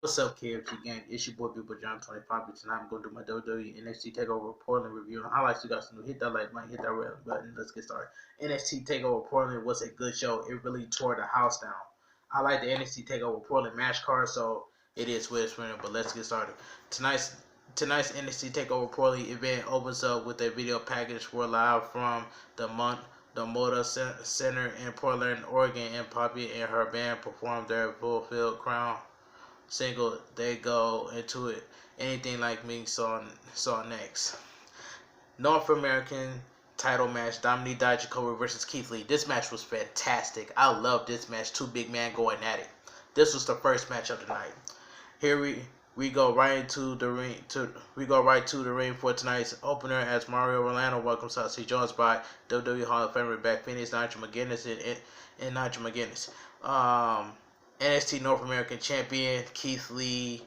What's up, KFC gang? It's your boy People John 25. Tonight I'm gonna do my WWE NXT Takeover Portland review and highlights. You guys know, hit that like button, hit that red button. Let's get started. NXT Takeover Portland was a good show. It really tore the house down. I like the NXT Takeover Portland match card, so it is what it's winning. But let's get started. Tonight's tonight's NXT Takeover Portland event opens up with a video package. We're live from the Moda Center in Portland, Oregon, and Poppy and her band performed their Fulfilled Crown single. They go into it. Anything like me saw next. North American title match: Dominic Dijakovic versus Keith Lee. This match was fantastic. I love this match. Two big men going at it. This was the first match of the night. Here we go right into the ring. We go right to the ring for tonight's opener as Mario Orlando welcomes Saucy Jones by WWE Hall of Famer Beck Phoenix, Nigel McGuinness, and Nigel McGuinness. NXT North American Champion Keith Lee.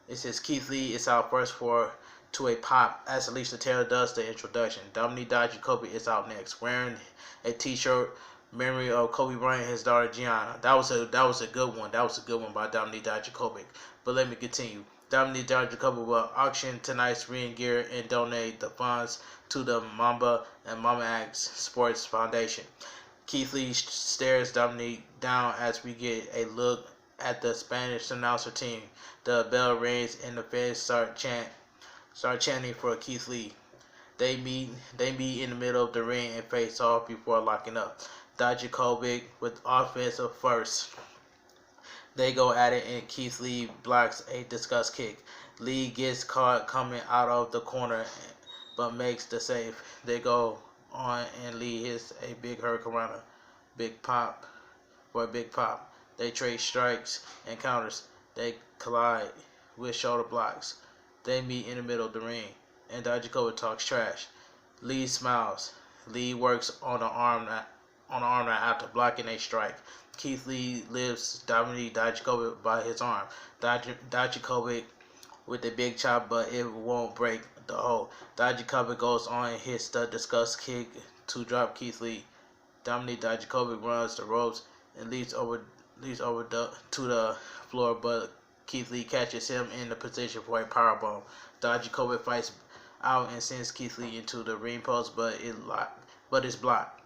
It says Keith Lee is out first to a pop as Alicia Taylor does the introduction. Dominic Dijakovic is out next, wearing a T-shirt memory of Kobe Bryant, his daughter Gianna. That was a good one. That was a good one by Dominic Dijakovic. But let me continue. Dominic Dijakovic will auction tonight's ring gear and donate the funds to the Mamba and Mama X Sports Foundation. Keith Lee stares Dominic down as we get a look at the Spanish announcer team. The bell rings and the fans start chanting for Keith Lee. They meet in the middle of the ring and face off before locking up. Dijakovic with offensive first. They go at it and Keith Lee blocks a discuss kick. Lee gets caught coming out of the corner but makes the save. They go on and Lee hits a big hurricanrana. Big pop for a big pop. They trade strikes and counters. They collide with shoulder blocks. They meet in the middle of the ring and Dijakovic talks trash. Lee smiles. Lee works on the arm after blocking a strike. Keith Lee lifts Dominic Dijakovic by his arm. Dijakovic with a big chop, but it won't break the hold. Dijakovic goes on and hits the discuss kick to drop Keith Lee. Dominic Dijakovic runs the ropes and leaps over to the floor, but Keith Lee catches him in the position for a powerbomb. Dijakovic fights out and sends Keith Lee into the ring post, but it's blocked.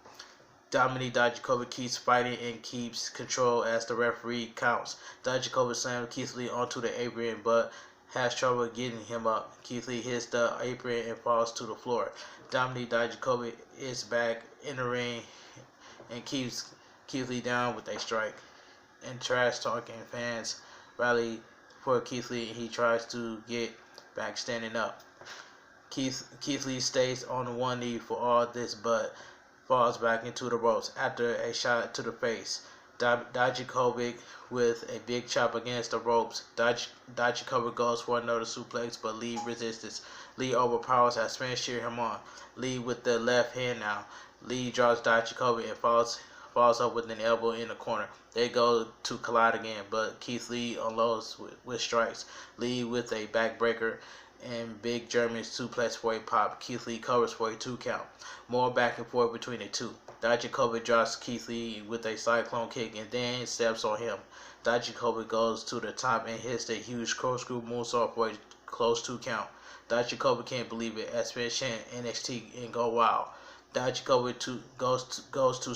Dominic Dijakovic keeps fighting and keeps control as the referee counts. Dijakovic slams Keith Lee onto the apron, but has trouble getting him up. Keith Lee hits the apron and falls to the floor. Dominic Dijakovic is back in the ring and keeps Keith Lee down with a strike. And trash-talking fans rally for Keith Lee and he tries to get back standing up. Keith Lee stays on one knee for all this but falls back into the ropes after a shot to the face. Dijakovic with a big chop against the ropes. Dijakovic goes for another suplex, but Lee resists. Lee overpowers as fans cheer him on. Lee with the left hand now. Lee drops Dijakovic and falls up with an elbow in the corner. They go to collide again, but Keith Lee unloads with strikes. Lee with a backbreaker and big German suplex for a pop. Keith Lee covers for a 2 count. More back and forth between the two. Dijakovic drops Keith Lee with a cyclone kick and then steps on him. Dijakovic goes to the top and hits the huge corkscrew moonsault for a close 2 count. Dijakovic can't believe it as fans chant NXT and go wild. Dijakovic goes to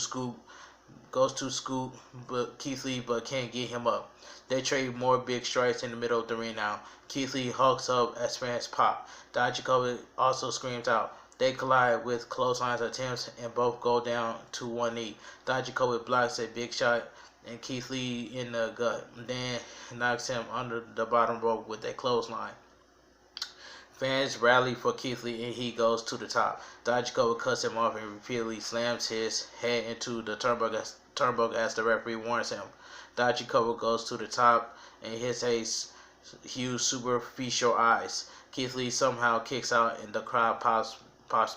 scoop but Keith Lee but can't get him up. They trade more big strikes in the middle of the ring now. Keith Lee hulks up as fans pop. Dijakovic also screams out. They collide with clothesline attempts and both go down to one knee. Dijakovic blocks a big shot and Keith Lee in the gut, then knocks him under the bottom rope with a clothesline. Fans rally for Keith Lee and he goes to the top. Dijakovic cuts him off and repeatedly slams his head into the turnbuckle as the referee warns him. Dijakovic goes to the top and hits a huge superficial eyes. Keith Lee somehow kicks out and the crowd pops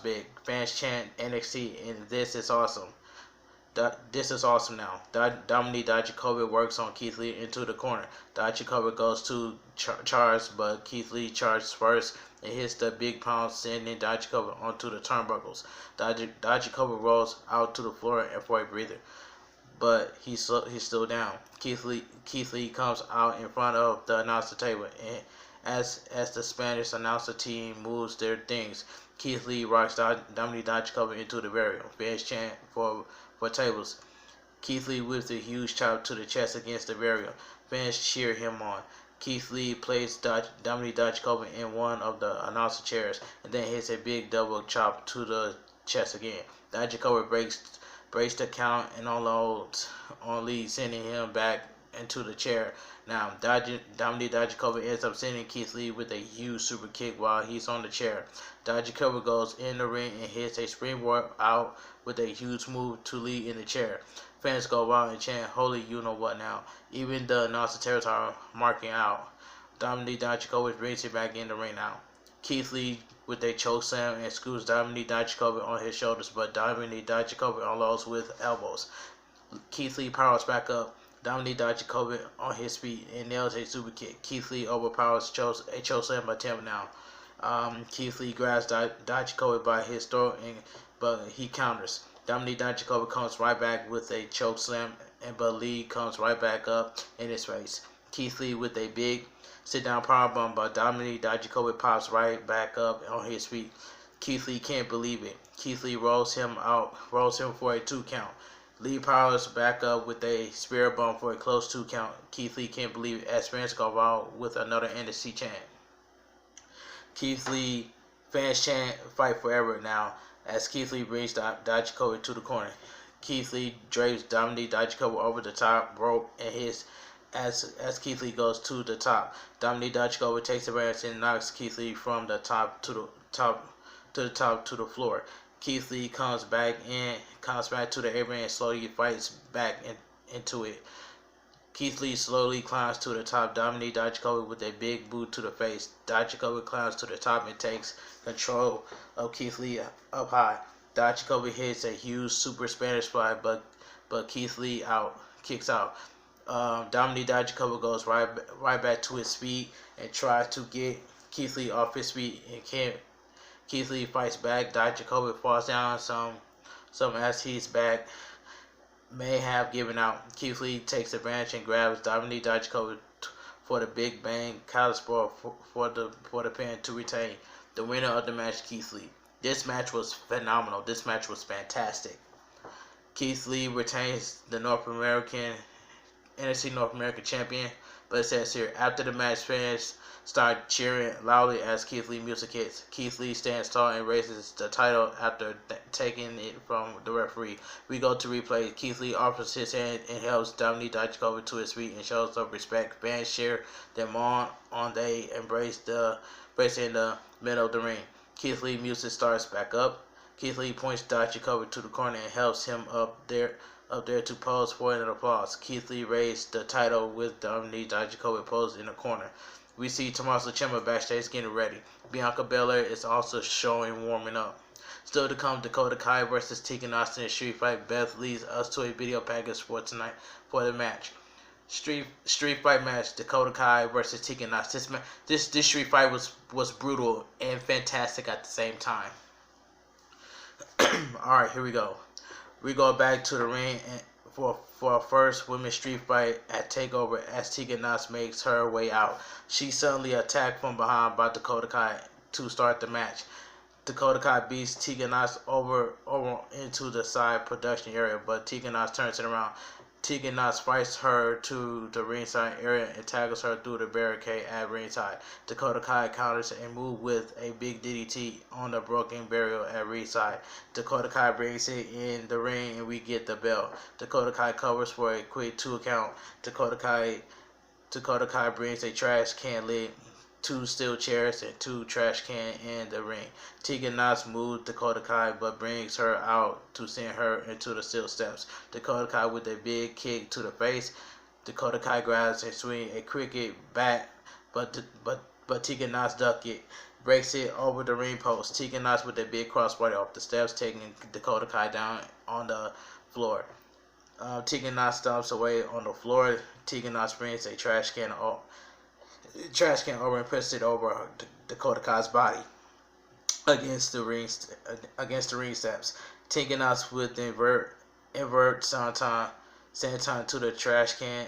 big. Fans chant NXT and this is awesome. This is awesome now. Dominic Dijakovic works on Keith Lee into the corner. Dijakovic goes to charge, but Keith Lee charges first and hits the big pound, sending Dijakovic onto the turnbuckles. Dijakovic rolls out to the floor and for a breather. but he's still down. Keith Lee comes out in front of the announcer table, and as the Spanish announcer team moves their things, Keith Lee rocks Dominic Dijakovic into the burial. Fans chant for tables. Keith Lee whips a huge chop to the chest against the burial. Fans cheer him on. Keith Lee plays Dominic Dijakovic in one of the announcer chairs, and then hits a big double chop to the chest again. Dijakovic breaks the count and unloads on Lee, sending him back into the chair. Now, Dominic Dijakovic ends up sending Keith Lee with a huge super kick while he's on the chair. Dijakovic goes in the ring and hits a springboard out with a huge move to Lee in the chair. Fans go wild and chant, "Holy you know what now." Even the announcer territory marking out. Dominic Dijakovic brings it back in the ring now. Keith Lee with a choke slam and screws Dominic Dijakovic on his shoulders, but Dominic Dijakovic unloads with elbows. Keith Lee powers back up. Dominic Dijakovic on his feet and nails a super kick. Keith Lee overpowers a choke slam attempt now. Keith Lee grabs Dijakovic by his throat, but he counters. Dominic Dijakovic comes right back with a choke slam, but Lee comes right back up in his face. Keith Lee with a big sit-down powerbomb, but Dominic Dijakovic pops right back up on his feet. Keith Lee can't believe it. Keith Lee rolls him for a 2 count. Lee powers back up with a spear bomb for a close 2 count. Keith Lee can't believe it as fans go out with another NXT chant. Keith Lee fans chant "Fight Forever" now as Keith Lee brings Dijakovic to the corner. Keith Lee drapes Dominic Dijakovic over the top rope and hits as Keith Lee goes to the top. Dominic Dijakovic takes advantage and knocks Keith Lee from the top to the floor. Keith Lee comes back to the apron and slowly fights back into it. Keith Lee slowly climbs to the top. Dominic Dijakovic with a big boot to the face. Dijakovic climbs to the top and takes control of Keith Lee up high. Dijakovic hits a huge super Spanish fly, but Keith Lee kicks out. Dominic Dijakovic goes right back to his feet and tries to get Keith Lee off his feet and can't. Keith Lee fights back. Dijakovic falls down some as his back may have given out. Keith Lee takes advantage and grabs Dominic Dijakovic for the Big Bang Calisport for the pin to retain. The winner of the match, Keith Lee. This match was phenomenal. This match was fantastic. Keith Lee retains the NXT North American champion, but it says here, after the match, fans start cheering loudly as Keith Lee music hits. Keith Lee stands tall and raises the title after taking it from the referee. We go to replay. Keith Lee offers his hand and helps Dominic Dijakovic to his feet and shows some respect. Fans cheer them on. They embrace in the middle of the ring. Keith Lee music starts back up. Keith Lee points Dijakovic to the corner and helps him up there to pose for an applause. Keith Lee raised the title with Dominic Dijakovic posed in the corner. We see Tommaso Ciampa backstage getting ready. Bianca Belair is also showing warming up. Still to come, Dakota Kai versus Tegan Nox in a street fight. Beth leads us to a video package for tonight for the match. Street fight match, Dakota Kai versus Tegan Nox. This street fight was brutal and fantastic at the same time. Alright, here we go. We go back to the ring for our first women's street fight at TakeOver as Tegan Nox makes her way out. She's suddenly attacked from behind by Dakota Kai to start the match. Dakota Kai beats Tegan Nox over into the side production area, but Tegan Nox turns it around. Tegan Nox fights her to the ringside area and tackles her through the barricade at ringside. Dakota Kai counters a move with a big DDT on the broken barrier at ringside. Dakota Kai brings it in the ring and we get the bell. Dakota Kai covers for a quick 2 count. Dakota Kai brings a trash can lid, 2 steel chairs, and 2 trash cans in the ring. Tegan Nox moves Dakota Kai but brings her out to send her into the steel steps. Dakota Kai with a big kick to the face. Dakota Kai grabs and swings a cricket bat, but Tegan Nox ducks it, breaks it over the ring post. Tegan Nox with a big crossbody off the steps, taking Dakota Kai down on the floor. Tegan Nox stomps away on the floor. Tegan Nox brings a trash can over and puts it over Dakota Kai's body against the ring steps. Tegan Nox with the invert senton to the trash can,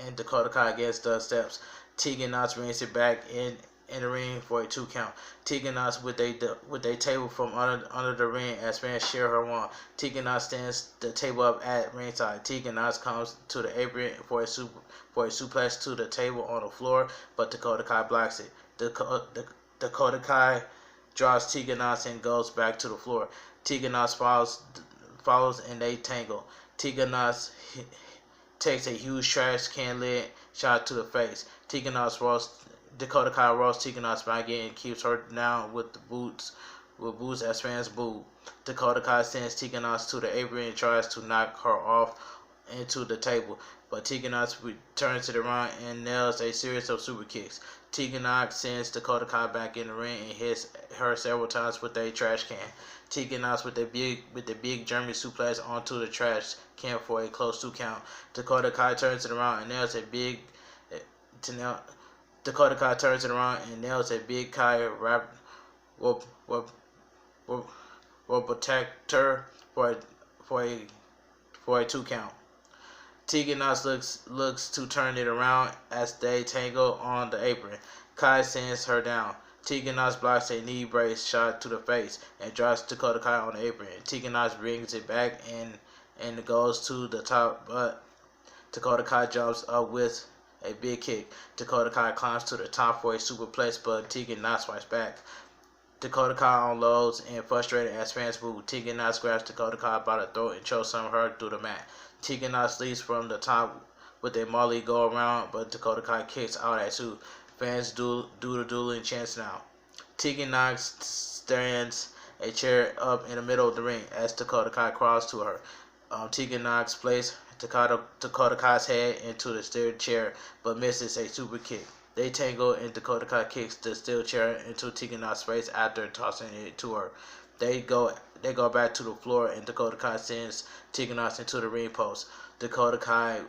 and Dakota Kai against the steps. Tegan Knox brings it back in the ring for a 2 count. Tegan Knox with a table from under the ring as fans cheer her on. Tegan Knox stands the table up at ringside. Tegan Knox comes to the apron for a suplex to the table on the floor, but Dakota Kai blocks it. Dakota Kai draws Tegan Knox and goes back to the floor. Tegan Knox follows and they tangle. Tegan Knox takes a huge trash can lid shot to the face. Dakota Kai rolls Tegan Knox back in and keeps her down with boots as fans boo. Dakota Kai sends Tegan Knox to the apron and tries to knock her off into the table, but Tegan Knox turns it around and nails a series of super kicks. Tegan Knox sends Dakota Kai back in the ring and hits her several times with a trash can. Tegan Knox with the big German suplex onto the trash can for a close 2 count. Dakota Kai turns it around and nails a big Dakota Kai turns it around and nails a big Kai will protect her for a 2 count. Tegan Knox looks to turn it around as they tangle on the apron. Kai sends her down. Tegan Knox blocks a knee brace shot to the face and drops Dakota Kai on the apron. Tegan Knox brings it back and goes to the top, but Dakota Kai jumps up with a big kick. Dakota Kai climbs to the top for a superplex, but Tegan Knox fights back. Dakota Kai unloads and frustrated as fans boo. Tegan Knox grabs Dakota Kai by the throat and chokes her through the mat. Tegan Knox leaps from the top with a Molly go around, but Dakota Kai kicks out at 2. Fans do the dueling chants now. Tegan Knox stands a chair up in the middle of the ring as Dakota Kai crawls to her. Tegan Knox places Dakota Kai's head into the steel chair, but misses a super kick. They tangle and Dakota Kai kicks the steel chair into Tegan Knox's face after tossing it to her. They go back to the floor and Dakota Kai sends Tegan Knox into the ring post. Dakota Kai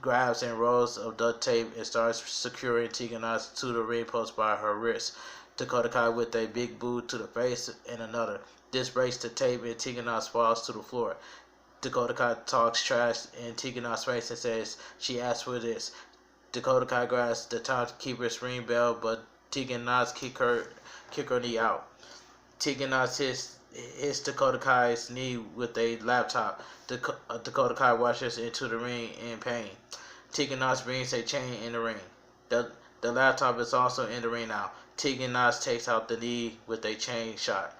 grabs and rolls of duct tape and starts securing Tegan Knox to the ring post by her wrist. Dakota Kai with a big boot to the face and another. This breaks the tape and Tegan Knox falls to the floor. Dakota Kai talks trash in Tegan Knox's face and says she asked for this. Dakota Kai grabs the timekeeper's ring bell, but Tegan Knox kick her knee out. Tegan Knox hits Dakota Kai's knee with a laptop. Dakota Kai rushes into the ring in pain. Tegan Knox brings a chain in the ring. The laptop is also in the ring now. Tegan Knox takes out the knee with a chain shot.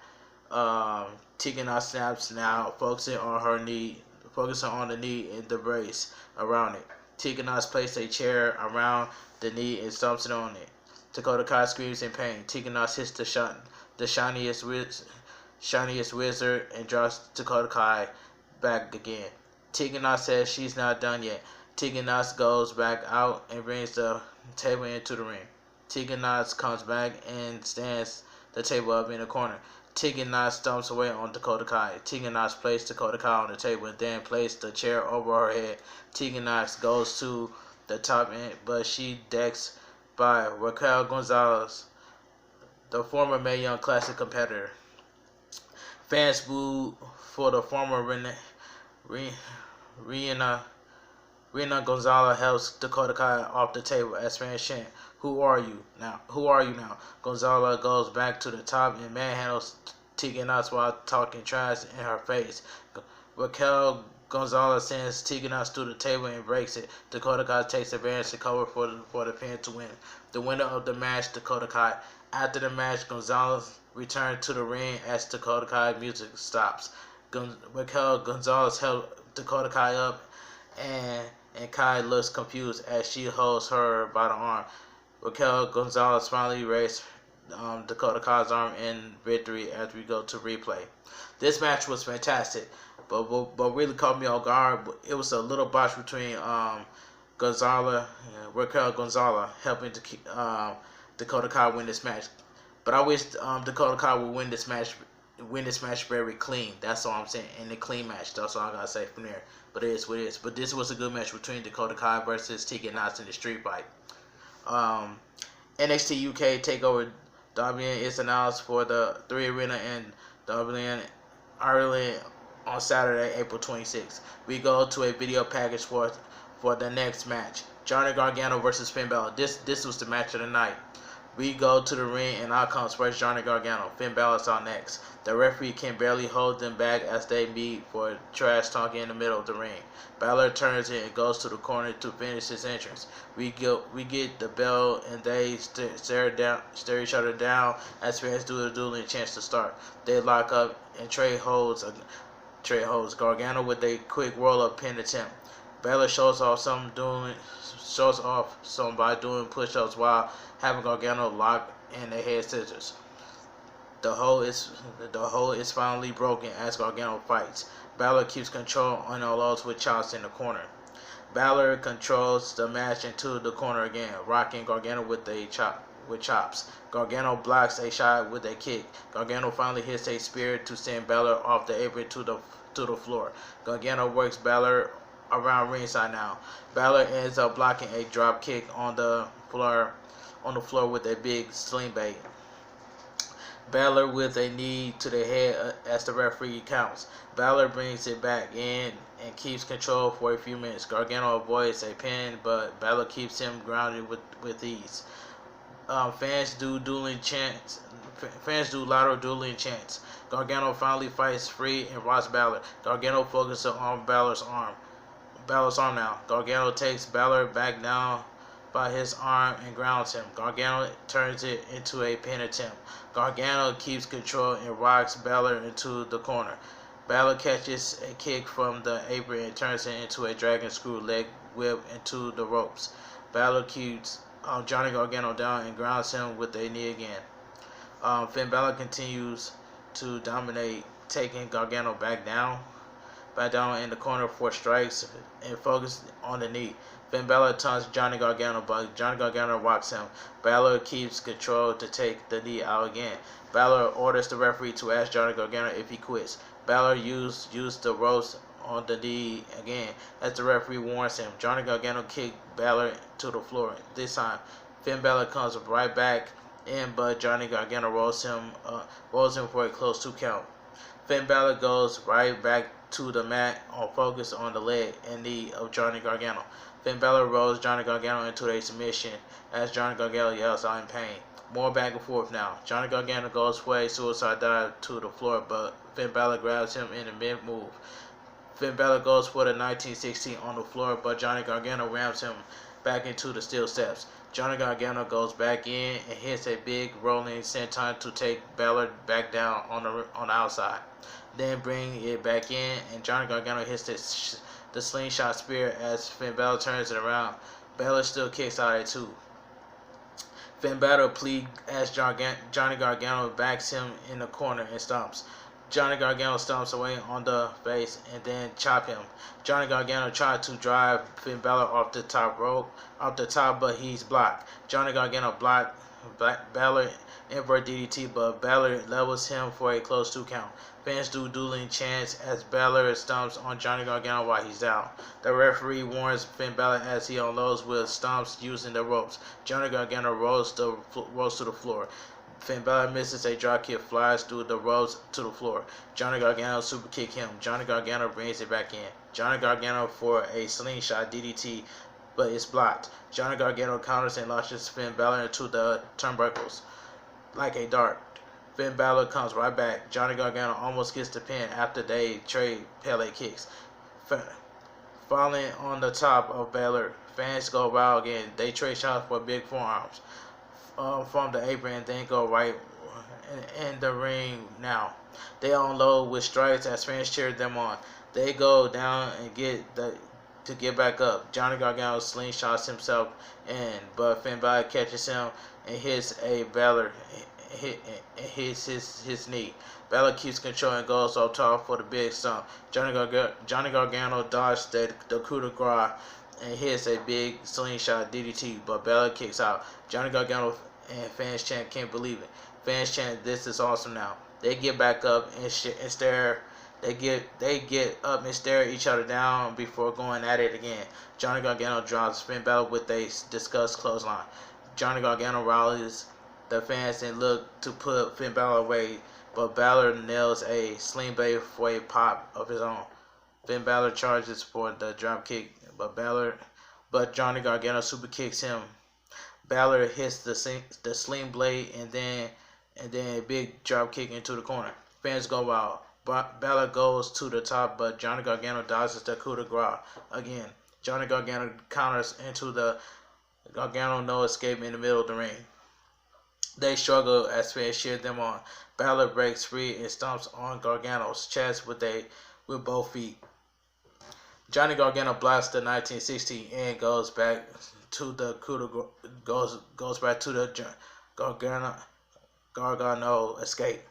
Tegan Knox snaps now, focusing on the knee and the brace around it. Tegan Knox places a chair around the knee and stomps it on it. Dakota Kai screams in pain. Tegan Knox hits the shiniest wizard and drops Dakota Kai back again. Tegan Knox says she's not done yet. Tegan Knox goes back out and brings the table into the ring. Tegan Knox comes back and stands the table up in the corner. Tegan Knox stomps away on Dakota Kai. Tegan Knox places Dakota Kai on the table and then places the chair over her head. Tegan Knox goes to the top end, but she decks by Raquel Gonzalez, the former Mae Young Classic competitor. Fans boo for the former Rena Gonzalez helps Dakota Kai off the table as fans chant, Who are you now? Gonzalez goes back to the top and manhandles Tegan Knox while talking trash in her face. Raquel Gonzalez sends Tegan Knox through the table and breaks it. Dakota Kai takes advantage to cover for the pin to win. The winner of the match, Dakota Kai. After the match, Gonzalez returned to the ring as Dakota Kai music stops. Raquel Gonzalez helped Dakota Kai up and Kai looks confused as she holds her by the arm. Raquel Gonzalez finally raised Dakota Kai's arm in victory as we go to replay. This match was fantastic, but really caught me off guard. It was a little botch between Raquel Gonzalez helping Dakota Kai win this match. But I wish Dakota Kai would win this match very clean. That's all I'm saying. In the clean match. That's all I gotta say from there. But it is what it is. But this was a good match between Dakota Kai versus Tegan Knox in the street fight. NXT UK Takeover Dublin is announced for the 3 Arena in Dublin, Ireland on Saturday, April 26th. We go to a video package for the next match. Johnny Gargano versus Finn Balor. This was the match of the night. We go to the ring and out comes first Johnny Gargano. Finn Balor's out next. The referee can barely hold them back as they meet for trash talking in the middle of the ring. Balor turns it and goes to the corner to finish his entrance. We get the bell and they stare each other down as fans do the dueling chance to start. They lock up and trade holds Gargano with a quick roll-up pin attempt. Balor shows off some by doing push-ups while having Gargano locked in the head scissors. The hold is finally broken as Gargano fights. Balor keeps control on the lows with chops in the corner. Balor controls the match into the corner again, rocking Gargano with chops. Gargano blocks a shot with a kick. Gargano finally hits a spear to send Balor off the apron to the floor. Gargano works Balor around ringside now. Balor ends up blocking a drop kick on the floor with a big sling bait. Balor with a knee to the head as the referee counts. Balor brings it back in and keeps control for a few minutes. Gargano avoids a pin, but Balor keeps him grounded with ease. Fans do louder dueling chants. Gargano finally fights free and rocks Balor. Gargano focuses on Balor's arm now. Gargano takes Balor back down by his arm and grounds him. Gargano turns it into a pin attempt. Gargano keeps control and rocks Balor into the corner. Balor catches a kick from the apron and turns it into a dragon screw leg whip into the ropes. Balor keeps Johnny Gargano down and grounds him with a knee again. Finn Balor continues to dominate, taking Gargano back down in the corner for strikes and focus on the knee. Finn Balor taunts Johnny Gargano, but Johnny Gargano rocks him. Balor keeps control to take the knee out again. Balor orders the referee to ask Johnny Gargano if he quits. Balor used the ropes on the knee again as the referee warns him. Johnny Gargano kicked Balor to the floor. This time, Finn Balor comes right back in, but Johnny Gargano rolls him for a close 2 count. Finn Balor goes right back to the mat on focus on the leg and knee of Johnny Gargano. Finn Balor rolls Johnny Gargano into a submission as Johnny Gargano yells out in pain. More back and forth now. Johnny Gargano goes for a suicide dive to the floor, but Finn Balor grabs him in the mid-move. Finn Balor goes for the 1916 on the floor, but Johnny Gargano rams him back into the steel steps. Johnny Gargano goes back in and hits a big rolling senton to take Balor back down on the outside. Then bring it back in, and Johnny Gargano hits the slingshot spear as Finn Balor turns it around. Balor still kicks out at 2. Finn Balor pleads as Johnny Gargano backs him in the corner and stomps. Johnny Gargano stomps away on the face and then chop him. Johnny Gargano tried to drive Finn Balor off the top, but he's blocked. Johnny Gargano blocked Balor invert DDT, but Balor levels him for a close 2 count. Fans do dueling chants as Balor stomps on Johnny Gargano while he's down. The referee warns Finn Balor as he unloads with stomps using the ropes. Johnny Gargano rolls to the floor. Finn Balor misses a drop kick, flies through the ropes to the floor. Johnny Gargano super kick him. Johnny Gargano brings it back in. Johnny Gargano for a slingshot DDT, but it's blocked. Johnny Gargano counters and launches Finn Balor into the turnbuckles like a dart. Finn Balor comes right back. Johnny Gargano almost gets the pin after they trade Pele kicks. Falling on the top of Balor, fans go wild again. They trade shots for big forearms from the apron and then go right in the ring now. They unload with strikes as fans cheer them on. They go down and get back up. Johnny Gargano slingshots himself in, but Finn Balor catches him and hits his knee. Balor keeps control and goes up top for the big stomp. Johnny Gargano dodged the coup de grace and hits a big slingshot DDT, but Balor kicks out. Johnny Gargano and fans chant, "Can't believe it." Fans chant, "This is awesome now." They get back up and stare. They get up and stare each other down before going at it again. Johnny Gargano drops Finn Balor with a disgust clothesline. Johnny Gargano rallies the fans and look to put Finn Balor away. but Balor nails a sling blade for a pop of his own. Finn Balor charges for the drop kick, but Johnny Gargano super kicks him. Balor hits the sling blade and then a big drop kick into the corner. Fans go wild. Balor goes to the top, but Johnny Gargano dodges the coup de grace again. Johnny Gargano counters into the Gargano no escape in the middle of the ring. They struggle as fans cheer them on. Balor breaks free and stomps on Gargano's chest with both feet. Johnny Gargano blocks the 1960 and goes back to the Gargano escape.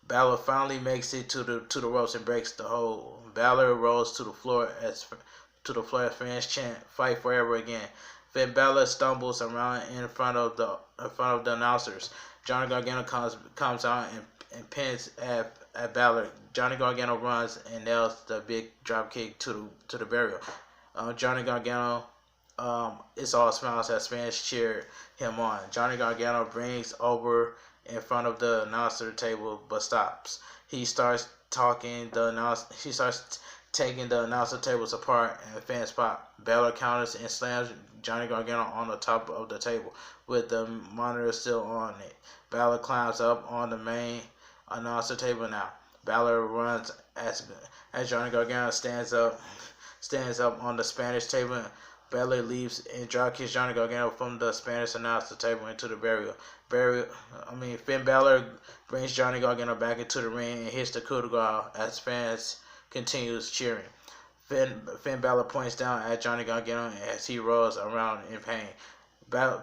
Balor finally makes it to the ropes and breaks the hold. Balor rolls to the floor as fans chant "Fight Forever" again. Finn Balor stumbles around in front of the announcers. Johnny Gargano comes out and pins at Balor. Johnny Gargano runs and nails the big drop kick to the burial. Johnny Gargano is all smiles as fans cheer him on. Johnny Gargano brings over in front of the announcer table but stops. He starts taking the announcer tables apart and fans pop. Balor counters and slams Johnny Gargano on the top of the table with the monitor still on it. Balor climbs up on the main announcer table now. Balor runs as Johnny Gargano stands up on the Spanish table. Balor leaves and dropkicks Johnny Gargano from the Spanish announcer table into the burial. Finn Balor brings Johnny Gargano back into the ring and hits the coup de grace as fans continues cheering. Finn Balor points down at Johnny Gargano as he rolls around in pain.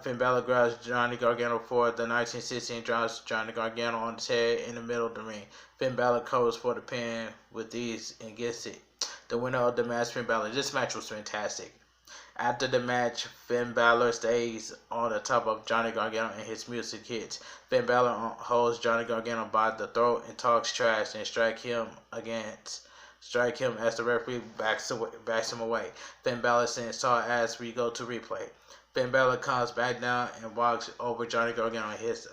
Finn Balor grabs Johnny Gargano for the 1960 and drops Johnny Gargano on his head in the middle of the ring. Finn Balor covers for the pin with ease and gets it. The winner of the match, Finn Balor. This match was fantastic. After the match, Finn Balor stays on the top of Johnny Gargano and his music hits. Finn Balor holds Johnny Gargano by the throat and talks trash and strike him as the referee backs him away. Finn Balor sends tall as we go to replay. Finn Balor comes back down and walks over Johnny Gargano and hits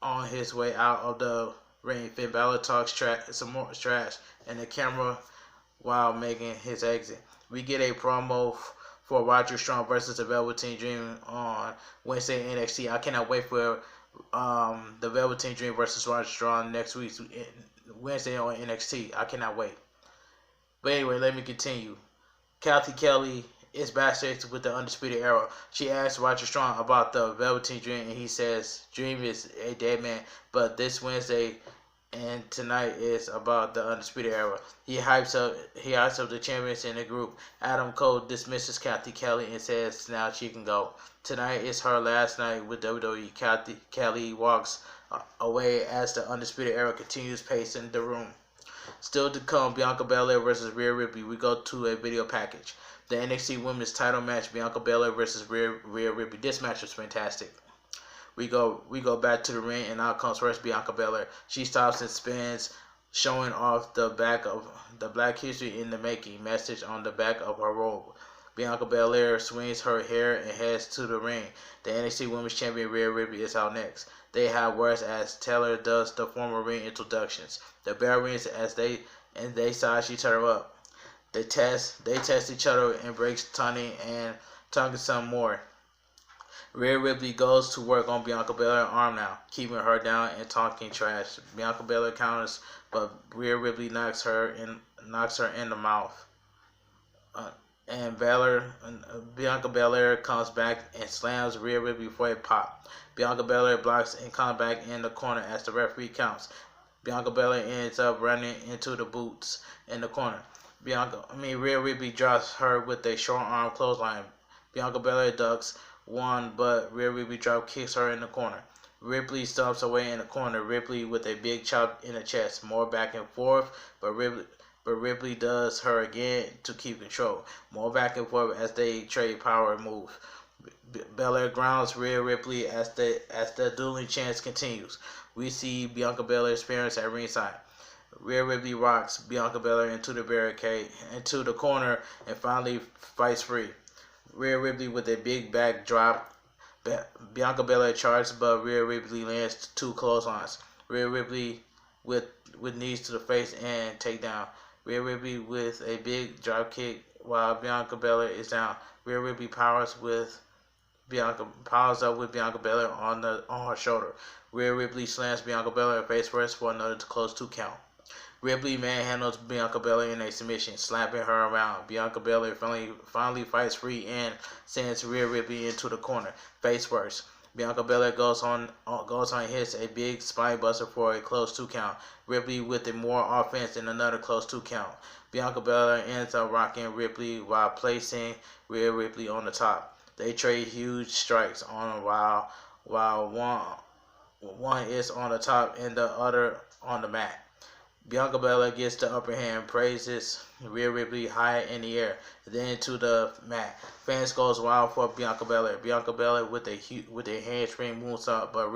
on his way out of the ring. Finn Balor talks some more trash and the camera while making his exit. We get a promo for Roderick Strong versus the Velveteen Dream on Wednesday NXT. I cannot wait for the Velveteen Dream versus Roderick Strong next week, Wednesday on NXT. I cannot wait. But anyway, let me continue. Kathy Kelly is backstage with the Undisputed Era. She asks Roderick Strong about the Velveteen Dream, and he says Dream is a dead man, but this Wednesday and tonight is about the Undisputed Era. He hypes up the champions in the group. Adam Cole dismisses Kathy Kelly and says now she can go. Tonight is her last night with WWE. Kathy Kelly walks away as the Undisputed Era continues pacing the room. Still to come, Bianca Belair versus Rhea Ripley. We go to a video package. The NXT Women's Title match, Bianca Belair versus Rhea Ripley. This match was fantastic. We go back to the ring, and out comes first Bianca Belair. She stops and spins, showing off the back of the Black History in the Making message on the back of her robe. Bianca Belair swings her hair and heads to the ring. The NXT Women's Champion Rhea Ripley is out next. They have words as Taylor does the former ring introductions. The bell rings as they size each other up. They test each other and breaks Tony and tongue some more. Rhea Ripley goes to work on Bianca Belair's arm now, keeping her down and talking trash. Bianca Belair counters, but Rhea Ripley knocks her in the mouth. Bianca Belair comes back and slams Rhea Ripley for a pop. Bianca Belair blocks and comes back in the corner as the referee counts. Bianca Belair ends up running into the boots in the corner. Rhea Ripley drops her with a short arm clothesline. Bianca Belair ducks one, but Rhea Ripley drop kicks her in the corner. Ripley stomps away in the corner. Ripley with a big chop in the chest. More back and forth, but Ripley does her again to keep control. More back and forth as they trade power and move. Belair grounds Rhea Ripley as the dueling chance continues. We see Bianca Belair's parents at ringside. Rhea Ripley rocks Bianca Belair into the barricade, into the corner, and finally fights free. Rhea Ripley with a big back drop. Bianca Belair charges, but Rhea Ripley lands two clotheslines. Rhea Ripley with knees to the face and takedown. Rhea Ripley with a big drop kick while Bianca Belair is down. Rhea Ripley powers up with Bianca Belair on her shoulder. Rhea Ripley slams Bianca Belair face first for another close 2 count. Ripley manhandles Bianca Belair in a submission, slapping her around. Bianca Belair finally fights free and sends Rhea Ripley into the corner, face first. Bianca Belair goes on hits a big spine buster for a close 2 count. Ripley with a more offense and another close 2 count. Bianca Belair ends up rocking Ripley while placing Rhea Ripley on the top. They trade huge strikes on while one is on the top and the other on the mat. Bianca Belair gets the upper hand, praises Rhea Ripley high in the air, then to the mat. Fans goes wild for Bianca Belair. Bianca Belair with a handspring moonsault, but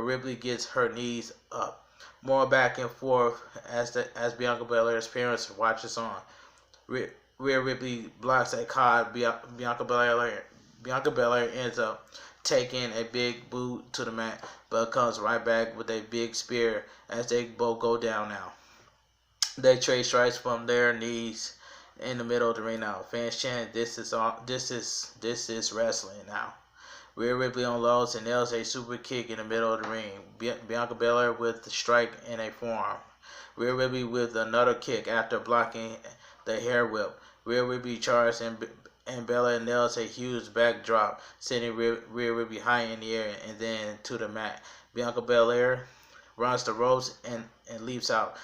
Ripley gets her knees up. More back and forth as Bianca Belair's parents watches on. Rhea Ripley blocks a cod. Bianca Belair ends up taking a big boot to the mat, but comes right back with a big spear as they both go down now. They trade strikes from their knees in the middle of the ring now. Fans chant, "This is wrestling now." Rhea Ripley unloads and nails a super kick in the middle of the ring. Bianca Belair with the strike and a forearm. Rhea Ripley with another kick after blocking the hair whip. Rhea Ripley charges and Belair nails a huge backdrop, sending Rhea Ripley high in the air and then to the mat. Bianca Belair runs the ropes and leaps out,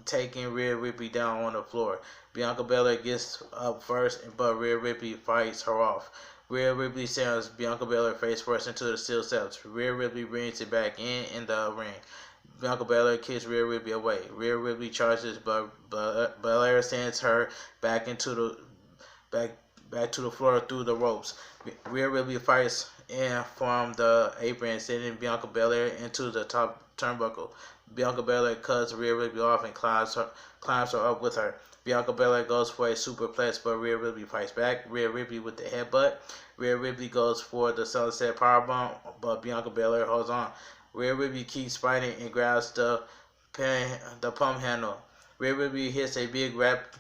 taking Rhea Ripley down on the floor. Bianca Belair gets up first, but Rhea Ripley fights her off. Rhea Ripley sends Bianca Belair face first into the steel steps. Rhea Ripley brings it back in the ring. Bianca Belair kicks Rhea Ripley away. Rhea Ripley charges, but Belair sends her back into the floor through the ropes. Rhea Ripley fights in from the apron, sending Bianca Belair into the top turnbuckle. Bianca Belair cuts Rhea Ripley off and climbs her up with her. Bianca Belair goes for a superplex, but Rhea Ripley fights back. Rhea Ripley with the headbutt. Rhea Ripley goes for the sunset powerbomb, but Bianca Belair holds on. Rhea Ripley keeps fighting and grabs the pump handle. Rhea Ripley hits a big wrap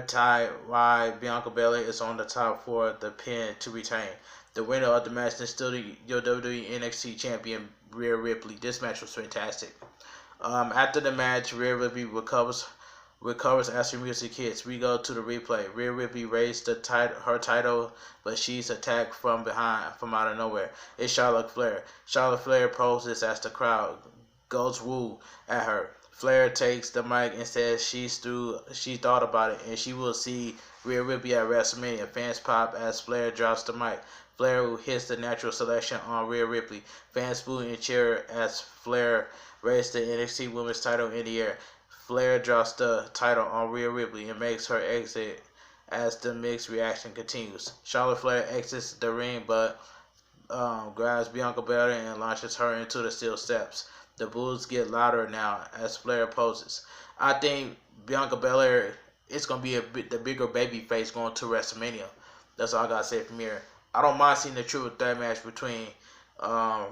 tie while Bianca Belair is on the top for the pin to retain. The winner of the match is still the WWE NXT champion, Rhea Ripley. This match was fantastic. After the match, Rhea Ripley recovers as her music hits. We go to the replay. Rhea Ripley raised her title, but she's attacked from behind, from out of nowhere. It's Charlotte Flair. Charlotte Flair poses as the crowd goes woo at her. Flair takes the mic and says she thought about it and she will see Rhea Ripley at WrestleMania. Fans pop as Flair drops the mic. Flair hits the natural selection on Rhea Ripley. Fans boo and cheer as Flair raises the NXT Women's title in the air. Flair drops the title on Rhea Ripley and makes her exit as the mixed reaction continues. Charlotte Flair exits the ring but grabs Bianca Belair and launches her into the steel steps. The boos get louder now as Flair poses. I think Bianca Belair is going to be the bigger baby face going to WrestleMania. That's all I got to say from here. I don't mind seeing the triple threat match between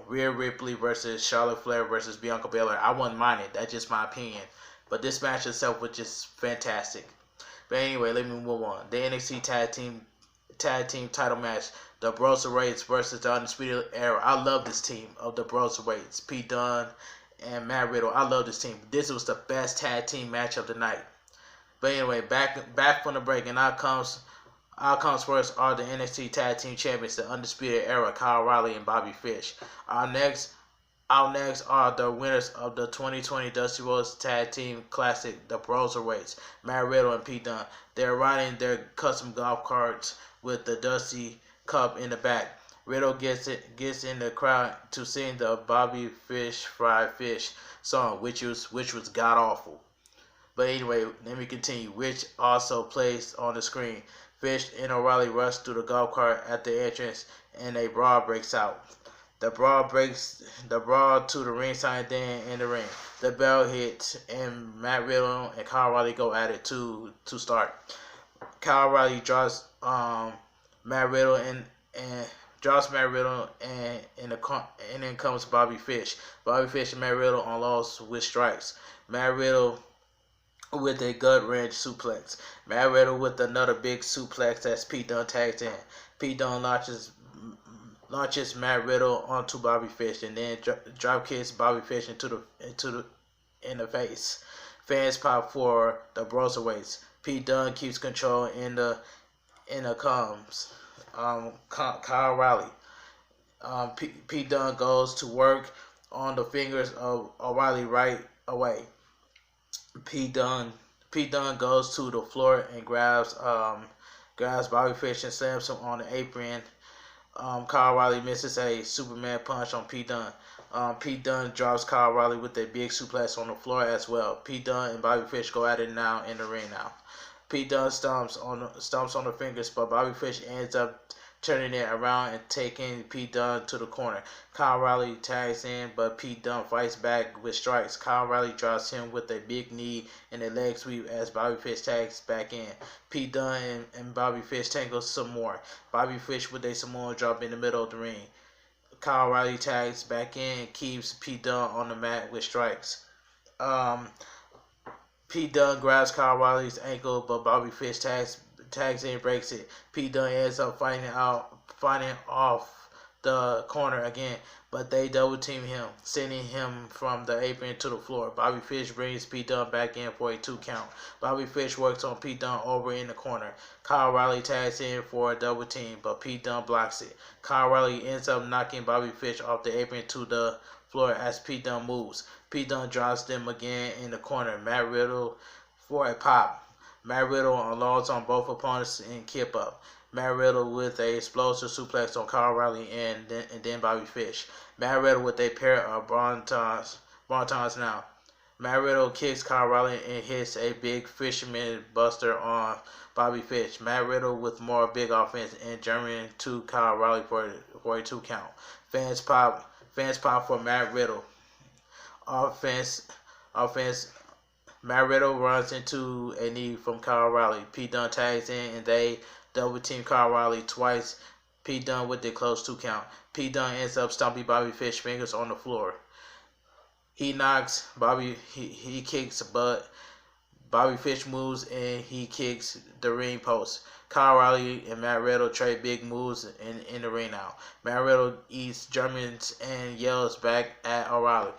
Rhea Ripley versus Charlotte Flair versus Bianca Belair. I wouldn't mind it. That's just my opinion. But this match itself was just fantastic. But anyway, let me move on. The NXT tag team title match. The Broserweights versus the Undisputed Era. I love this team of the Broserweights. Pete Dunne and Matt Riddle. I love this team. This was the best tag team match of the night. But anyway, back from the break, and out comes first are the NXT Tag Team Champions, the Undisputed Era, Kyle O'Reilly and Bobby Fish. Out next are the winners of the 2020 Dusty Rhodes Tag Team Classic, the Broserweights, Matt Riddle and Pete Dunne. They're riding their custom golf carts with the Dusty Cup in the back. Riddle gets in the crowd to sing the Bobby Fish Fried Fish song, which was god awful. But anyway, let me continue. Which also plays on the screen. Fish and O'Reilly rush through the golf cart at the entrance, and a brawl breaks out. The brawl to the ringside, then in the ring. The bell hits, and Matt Riddle and Kyle O'Reilly go at it to start. Kyle O'Reilly draws Matt Riddle and drops Matt Riddle, and then comes Bobby Fish. Bobby Fish and Matt Riddle on loss with strikes. Matt Riddle with a gut wrench suplex. Matt Riddle with another big suplex as Pete Dunne tags in. Pete Dunne launches Matt Riddle onto Bobby Fish and then drop kicks Bobby Fish in the face. Fans pop for the Broserweights. Pete Dunne keeps control in the comms. Kyle O'Reilly. Pete Dunne goes to work on the fingers of O'Reilly right away. Pete Dunne goes to the floor and grabs Bobby Fish and slams him on the apron. Kyle O'Reilly misses a Superman punch on Pete Dunne. Pete Dunne drops Kyle O'Reilly with a big suplex on the floor as well. Pete Dunne and Bobby Fish go at it now in the ring now. Pete Dunne stomps on the fingers, but Bobby Fish ends up turning it around and taking Pete Dunne to the corner. Kyle O'Reilly tags in, but Pete Dunne fights back with strikes. Kyle O'Reilly drops him with a big knee and a leg sweep as Bobby Fish tags back in. Pete Dunne and Bobby Fish tangle some more. Bobby Fish with a Samoan drop in the middle of the ring. Kyle O'Reilly tags back in and keeps Pete Dunne on the mat with strikes. Pete Dunne grabs Kyle O'Reilly's ankle, but Bobby Fish tags in and breaks it. Pete Dunne ends up fighting off the corner again, but they double team him, sending him from the apron to the floor. Bobby Fish brings Pete Dunne back in for a 2 count. Bobby Fish works on Pete Dunne over in the corner. Kyle O'Reilly tags in for a double team, but Pete Dunne blocks it. Kyle O'Reilly ends up knocking Bobby Fish off the apron to the floor as Pete Dunne moves. Pete Dunne drops them again in the corner. Matt Riddle for a pop. Matt Riddle unloads on both opponents in kip up. Matt Riddle with a explosive suplex on Kyle O'Reilly and then Bobby Fish. Matt Riddle with a pair of Brontons now. Matt Riddle kicks Kyle O'Reilly and hits a big fisherman buster on Bobby Fish. Matt Riddle with more big offense and German to Kyle O'Reilly for a 2 count. Fans pop for Matt Riddle. Offense. Matt Riddle runs into a knee from Kyle O'Reilly. Pete Dunne tags in and they double team Kyle O'Reilly twice. Pete Dunne with the close 2 count. Pete Dunne ends up stomping Bobby Fish fingers on the floor. He knocks Bobby. He kicks, but Bobby Fish moves and he kicks the ring post. Kyle O'Reilly and Matt Riddle trade big moves in the ring now. Matt Riddle eats Germans and yells back at O'Reilly.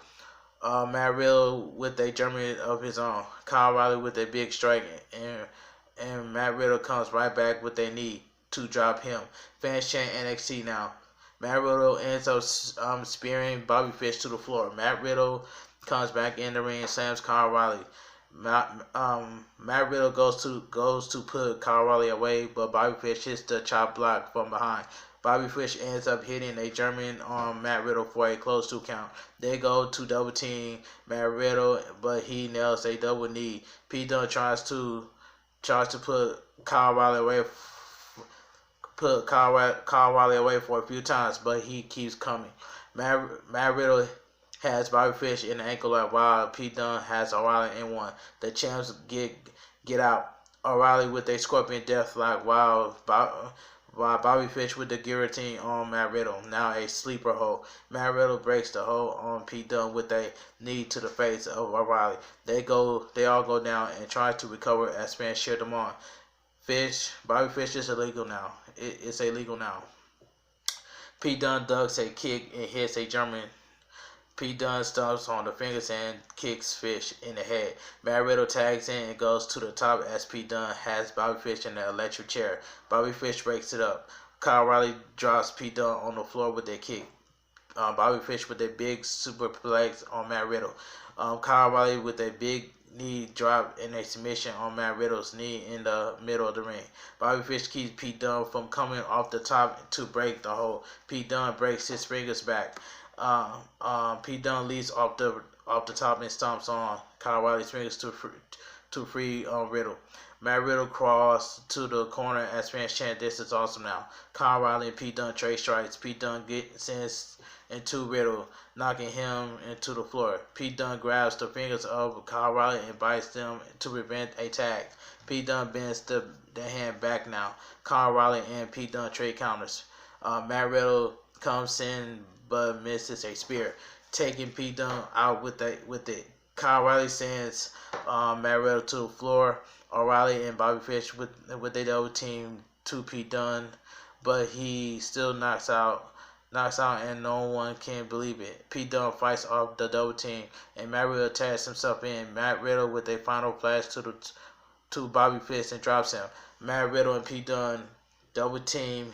Matt Riddle with a German of his own. Kyle O'Reilly with a big strike, and Matt Riddle comes right back with a knee to drop him. Fans chant NXT now. Matt Riddle ends up spearing Bobby Fish to the floor. Matt Riddle comes back in the ring and slams Kyle O'Reilly. Matt Riddle goes to put Kyle O'Reilly away, but Bobby Fish hits the chop block from behind. Bobby Fish ends up hitting a German on Matt Riddle for a close 2 count. They go to double team Matt Riddle, but he nails a double knee. Pete Dunne tries to put Kyle O'Reilly away for a few times, but he keeps coming. Matt Riddle has Bobby Fish in the ankle lock while Pete Dunne has O'Reilly in one. The champs get out. O'Reilly with a scorpion deathlock while Bobby Fish with the guillotine on Matt Riddle. Now a sleeper hold. Matt Riddle breaks the hold on Pete Dunne with a knee to the face of O'Reilly. They all go down and try to recover as fans cheer them on. Bobby Fish is illegal now. It's illegal now. Pete Dunne ducks a kick and hits a German. Pete Dunne stomps on the fingers and kicks Fish in the head. Matt Riddle tags in and goes to the top as Pete Dunne has Bobby Fish in the electric chair. Bobby Fish breaks it up. Kyle O'Reilly drops Pete Dunne on the floor with a kick. Bobby Fish with a big superplex on Matt Riddle. Kyle O'Reilly with a big knee drop and a submission on Matt Riddle's knee in the middle of the ring. Bobby Fish keeps Pete Dunne from coming off the top to break the hold. Pete Dunne breaks his fingers back. Pete Dunne leads off the top and stomps on Kyle O'Reilly's fingers to free Riddle. Matt Riddle crawls to the corner as fans chant, "This is awesome now." Kyle O'Reilly and Pete Dunne trade strikes. Pete Dunne sends into Riddle, knocking him into the floor. Pete Dunne grabs the fingers of Kyle O'Reilly and bites them to prevent a tag. Pete Dunne bends the hand back now. Kyle O'Reilly and Pete Dunne trade counters. Matt Riddle comes in but misses a spear, taking Pete Dunne out with it. Kyle O'Reilly sends Matt Riddle to the floor. O'Reilly and Bobby Fish with their double team to Pete Dunne, but he still knocks out, and no one can believe it. Pete Dunne fights off the double team, and Matt Riddle tags himself in. Matt Riddle with a final flash to Bobby Fish and drops him. Matt Riddle and Pete Dunne double team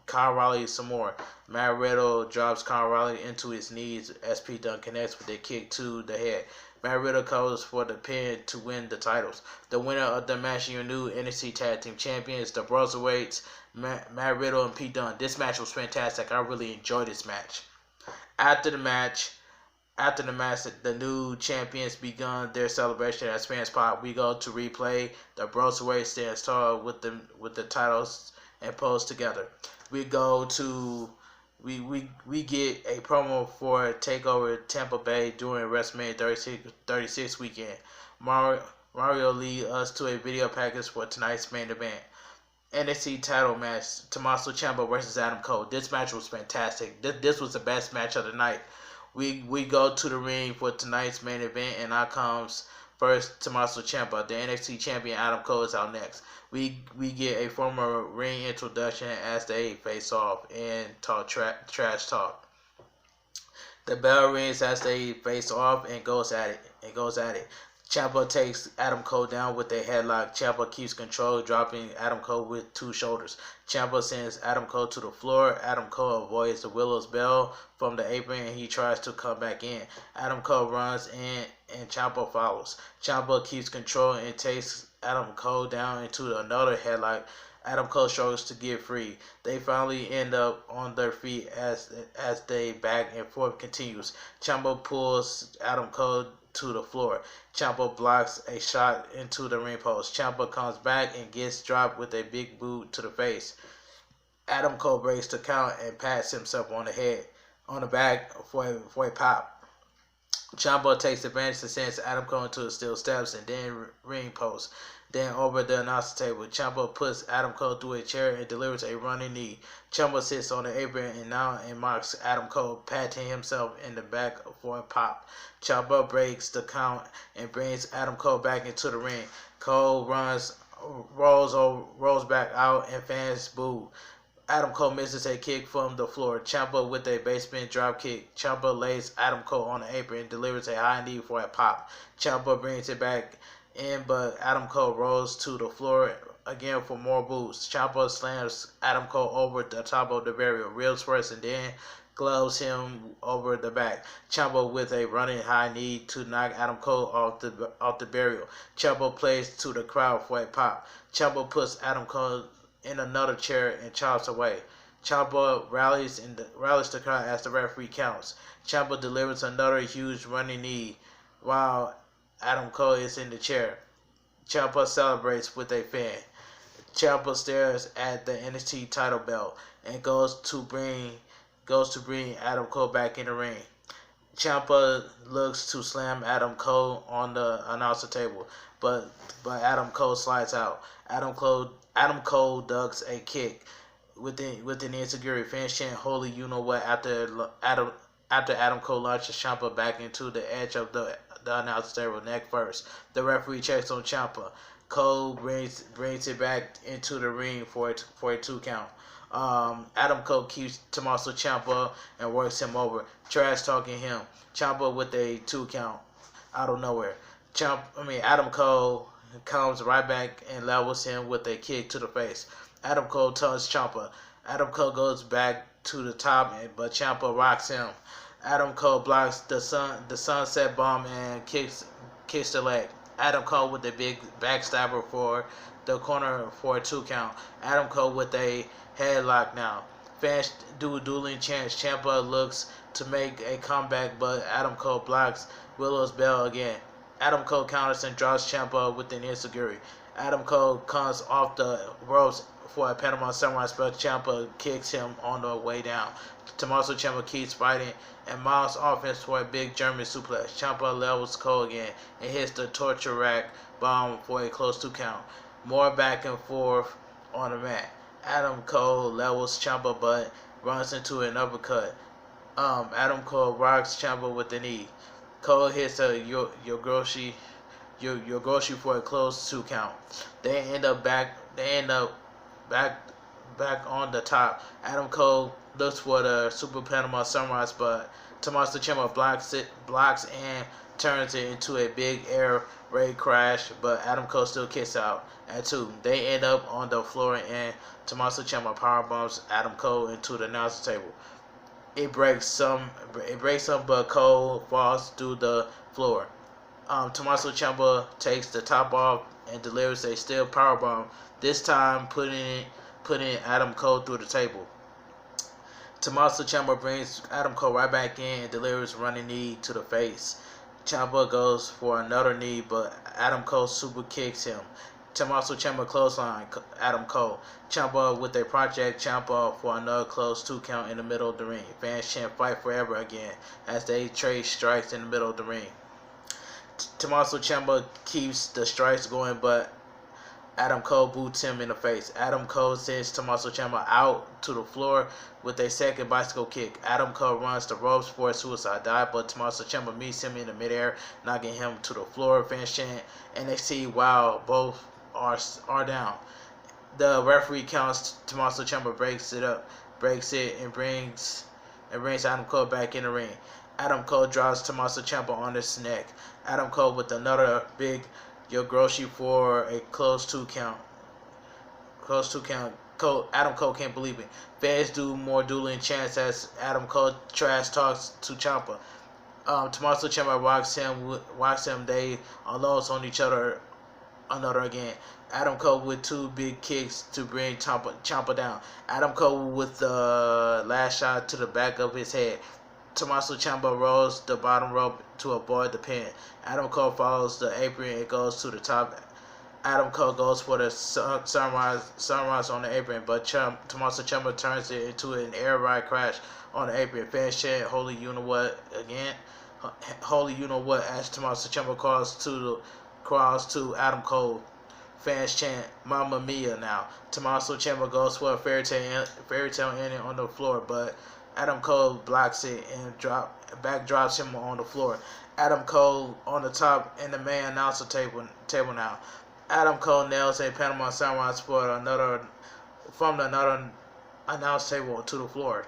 Kyle O'Reilly some more. Matt Riddle drops Kyle O'Reilly into his knees as Pete Dunne connects with a kick to the head. Matt Riddle covers for the pin to win the titles. The winner of the match, your new NXT Tag Team Champions, the Bruiserweights, Matt Riddle and Pete Dunne. This match was fantastic. I really enjoyed this match. After the match, the new champions begun their celebration at Spans Pop. We go to replay. The Bruiserweight stands tall with the titles and pose together. We go to we get a promo for Takeover Tampa Bay during WrestleMania 36 weekend. Mario leads us to a video package for tonight's main event. NXT title match, Tommaso Ciampa versus Adam Cole. This match was fantastic. This was the best match of the night. We go to the ring for tonight's main event, and out comes first Tommaso Ciampa. The NXT champion Adam Cole is out next. We get a former ring introduction as they face off and talk trash talk. The bell rings as they face off and goes at it. Ciampa takes Adam Cole down with a headlock. Ciampa keeps control, dropping Adam Cole with two shoulders. Ciampa sends Adam Cole to the floor. Adam Cole avoids the Willow's bell from the apron and he tries to come back in. Adam Cole runs in and Ciampa follows. Ciampa keeps control and takes Adam Cole down into another headlock. Adam Cole struggles to get free. They finally end up on their feet as they back and forth continues. Ciampa pulls Adam Cole to the floor. Ciampa blocks a shot into the ring post. Ciampa comes back and gets dropped with a big boot to the face. Adam Cole breaks the count and pats himself on the back for a pop. Ciampa takes advantage and sends Adam Cole into the steel steps and then ring post. Then over the announcer table, Ciampa puts Adam Cole through a chair and delivers a running knee. Ciampa sits on the apron and mocks Adam Cole, patting himself in the back for a pop. Ciampa breaks the count and brings Adam Cole back into the ring. Cole rolls back out and fans boo. Adam Cole misses a kick from the floor. Ciampa with a basement drop kick. Ciampa lays Adam Cole on the apron and delivers a high knee for a pop. Ciampa brings it back in, but Adam Cole rolls to the floor again for more boos. Ciampa slams Adam Cole over the top of the barrier, reels first, and then gloves him over the back. Ciampa with a running high knee to knock Adam Cole off the barrier. Ciampa plays to the crowd for a pop. Ciampa puts Adam Cole in another chair and chops away. Ciampa rallies the crowd as the referee counts. Ciampa delivers another huge running knee while Adam Cole is in the chair. Ciampa celebrates with a fan. Ciampa stares at the NXT title belt and goes to bring Adam Cole back in the ring. Ciampa looks to slam Adam Cole on the announcer table, but Adam Cole slides out. Adam Cole ducks a kick with an insecurity, finishing holy you know what after Adam Cole launches Ciampa back into the edge of the announcer table neck first. The referee checks on Ciampa. Cole brings it back into the ring for a 2 count. Adam Cole keeps Tommaso Ciampa and works him over, trash talking him. Ciampa with a 2 count out of nowhere. Adam Cole comes right back and levels him with a kick to the face. Adam Cole taunts Ciampa. Adam Cole goes back to the top, but Ciampa rocks him. Adam Cole blocks the sunset bomb and kicks the leg. Adam Cole with a big backstabber for the corner for a 2 count. Adam Cole with a headlock now. Fans do dueling chants. Ciampa looks to make a comeback, but Adam Cole blocks Willow's bell again. Adam Cole counters and draws Ciampa with an insecurity. Adam Cole comes off the ropes for a Panama Samurai spell. Ciampa kicks him on the way down. Tommaso Ciampa keeps fighting and mounts offense for a big German suplex. Ciampa levels Cole again and hits the torture rack bomb for a close 2 count. More back and forth on the mat. Adam Cole levels Ciampa but runs into an uppercut. Adam Cole rocks Ciampa with the knee. Cole hits your grocery for a close 2 count. They end up back on the top. Adam Cole looks for the Super Panama Sunrise, but Tommaso Ciampa blocks and turns it into a big air raid crash, but Adam Cole still kicks out at 2. They end up on the floor and Tommaso Ciampa powerbombs Adam Cole into the announcer table. It breaks some, but Cole falls through the floor. Tommaso Ciampa takes the top off and delivers a steel powerbomb, this time putting Adam Cole through the table. Tommaso Ciampa brings Adam Cole right back in and delivers a running knee to the face. Ciampa goes for another knee, but Adam Cole super kicks him. Tommaso Ciampa clothesline Adam Cole. Ciampa with a project Ciampa for another close 2 count in the middle of the ring. Fans chant "Fight Forever" again as they trade strikes in the middle of the ring. Tommaso Ciampa keeps the strikes going, but Adam Cole boots him in the face. Adam Cole sends Tommaso Ciampa out to the floor with a second bicycle kick. Adam Cole runs the ropes for a suicide dive, but Tommaso Ciampa meets him in the midair, knocking him to the floor. Fans chant NXT while both are down. The referee counts Tommaso Ciampa, breaks it, and brings Adam Cole back in the ring. Adam Cole drops Tommaso Ciampa on his neck. Adam Cole with another big your grocery for a close 2 count. Adam Cole can't believe it. Fans do more dueling chants as Adam Cole trash talks to Ciampa. Tommaso Ciampa rocks him. They unload on each other again. Adam Cole with 2 big kicks to bring Ciampa down. Adam Cole with the last shot to the back of his head. Tommaso Ciampa rolls the bottom rope to avoid the pin. Adam Cole follows the apron and goes to the top. Adam Cole goes for the sunrise on the apron, but Tommaso Ciampa turns it into an air ride crash on the apron. Fans chant "Holy you know what" again. Holy you know what as Tommaso Ciampa crawls to Adam Cole. Fans chant "Mamma Mia" now. Tommaso Ciampa goes for a fairy tale ending on the floor, but Adam Cole blocks it and drops him on the floor. Adam Cole on the top in the main announcer table now. Adam Cole nails a Panama Sunrise from another announce table to the floor.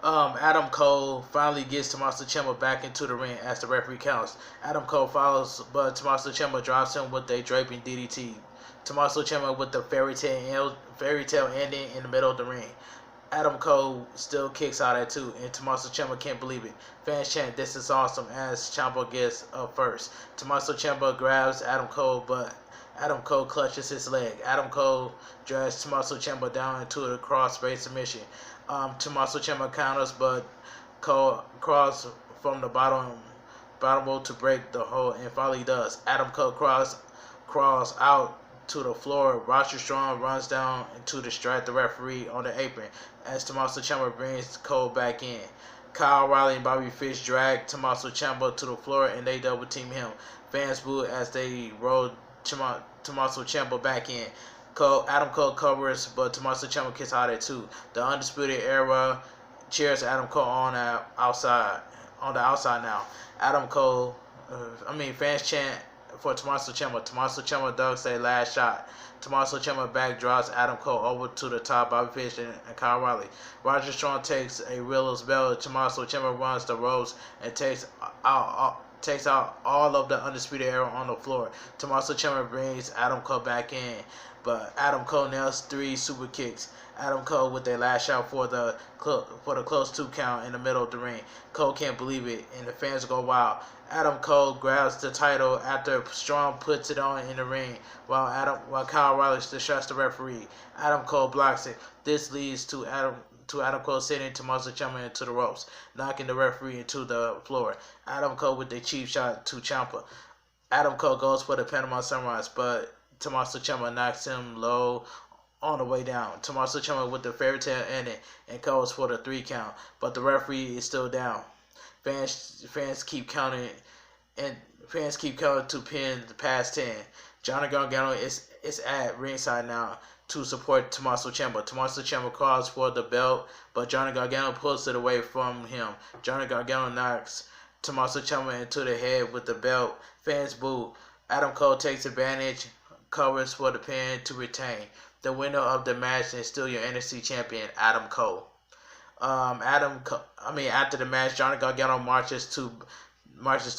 Adam Cole finally gets Tommaso Ciampa back into the ring as the referee counts. Adam Cole follows, but Tommaso Ciampa drops him with a draping DDT. Tommaso Ciampa with the fairy tale ending in the middle of the ring. Adam Cole still kicks out at 2, and Tommaso Ciampa can't believe it. Fans chant "This is awesome" as Ciampa gets up first. Tommaso Ciampa grabs Adam Cole, but Adam Cole clutches his leg. Adam Cole drags Tommaso Ciampa down into the crossface submission. Tommaso Ciampa counters, but Cole crawls from the bottom rope to break the hold, and finally does. Adam Cole crawls out to the floor. Roger Strong runs down to distract the referee on the apron as Tommaso Ciampa brings Cole back in. Kyle O'Reilly and Bobby Fish drag Tommaso Ciampa to the floor and they double team him. Fans boo as they roll Tommaso Ciampa back in. Adam Cole covers, but Tommaso Ciampa kicks out at 2. The Undisputed Era cheers Adam Cole on the outside now. Fans chant for Tommaso Ciampa. Tommaso Ciampa ducks a last shot. Tommaso Ciampa backdrops Adam Cole over to the top by Fish and Kyle O'Reilly. Roger Strong takes a Riddler's bell. Tommaso Ciampa runs the ropes and takes out all of the Undisputed Era on the floor. Tommaso Ciampa brings Adam Cole back in, but Adam Cole nails 3 super kicks. Adam Cole with a last shot for the close 2 count in the middle of the ring. Cole can't believe it, and the fans go wild. Adam Cole grabs the title after Strong puts it on in the ring, while Kyle O'Reilly distracts the referee. Adam Cole blocks it. This leads to Adam Cole sending Tommaso Ciampa into the ropes, knocking the referee into the floor. Adam Cole with a cheap shot to Ciampa. Adam Cole goes for the Panama Sunrise, but Tommaso Ciampa knocks him low on the way down. Tommaso Ciampa with the fairy tale ending and goes for the 3 count, but the referee is still down. Fans keep counting to pin past 10. Johnny Gargano is at ringside now. to support Tommaso Ciampa. Tommaso Ciampa calls for the belt, but Johnny Gargano pulls it away from him. Johnny Gargano knocks Tommaso Ciampa into the head with the belt. Fans boo. Adam Cole takes advantage, covers for the pin to retain. The winner of the match is still your NXT champion, Adam Cole. After the match, Johnny Gargano marches to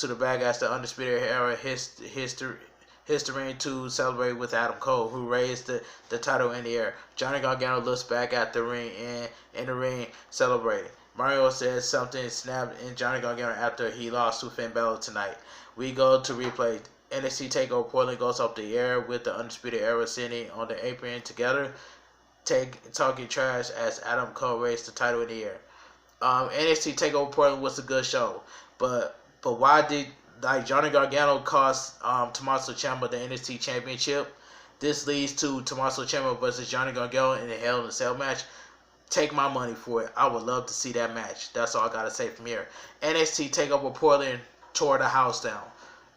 the back as the Undisputed Era hits the ring to celebrate with Adam Cole, who raised the title in the air. Johnny Gargano looks back at the ring and in the ring celebrating. Mario says something snapped in Johnny Gargano after he lost to Finn Balor tonight. We go to replay. NXT TakeOver Portland goes off the air with the Undisputed Era sitting on the apron together, talking trash as Adam Cole raised the title in the air. NXT TakeOver Portland was a good show, but why did Johnny Gargano cost Tommaso Ciampa the NXT Championship? This leads to Tommaso Ciampa versus Johnny Gargano in a Hell in a Cell match. Take my money for it. I would love to see that match. That's all I gotta say from here. NXT TakeOver Portland tore the house down.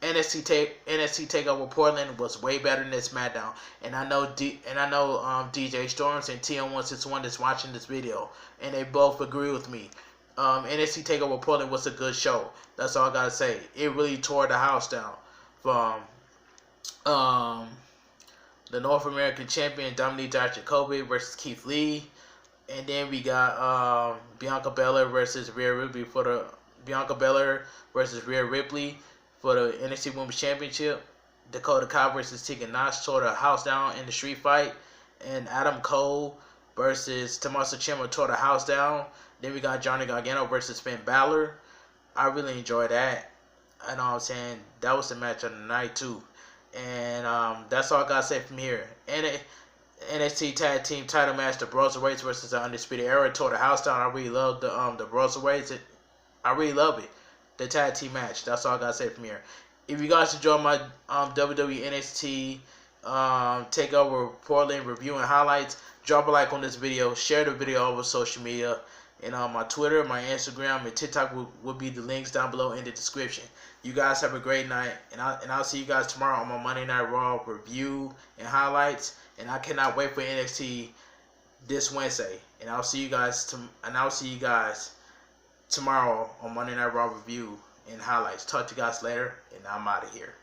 NXT TakeOver Portland was way better than SmackDown, and I know DJ Storms and TM161 that's watching this video, and they both agree with me. NXT TakeOver Portland was a good show. That's all I gotta say. It really tore the house down. From the North American Champion Dominique Dijakovic versus Keith Lee, and then we got Bianca Belair versus Rhea Ripley for the NXT Women's Championship. Dakota Kai versus Tegan Nox tore the house down in the street fight, and Adam Cole versus Tommaso Ciampa tore the house down. Then we got Johnny Gargano versus Finn Balor. I really enjoyed that. I know what I'm saying. That was the match of the night too. And that's all I gotta say from here. NXT Tag Team Title match: the Broserweights versus the Undisputed Era tore the house down. I really love the Broserweights. I really love it. The tag team match. That's all I gotta say from here. If you guys enjoy my WWE NXT TakeOver Portland review and highlights, drop a like on this video, share the video over social media, and on my Twitter, my Instagram, and TikTok will be the links down below in the description. You guys have a great night, and I'll see you guys tomorrow on my Monday Night Raw review and highlights. And I cannot wait for NXT this Wednesday. And I'll see you guys tomorrow on Monday Night Raw review and highlights. Talk to you guys later, and I'm out of here.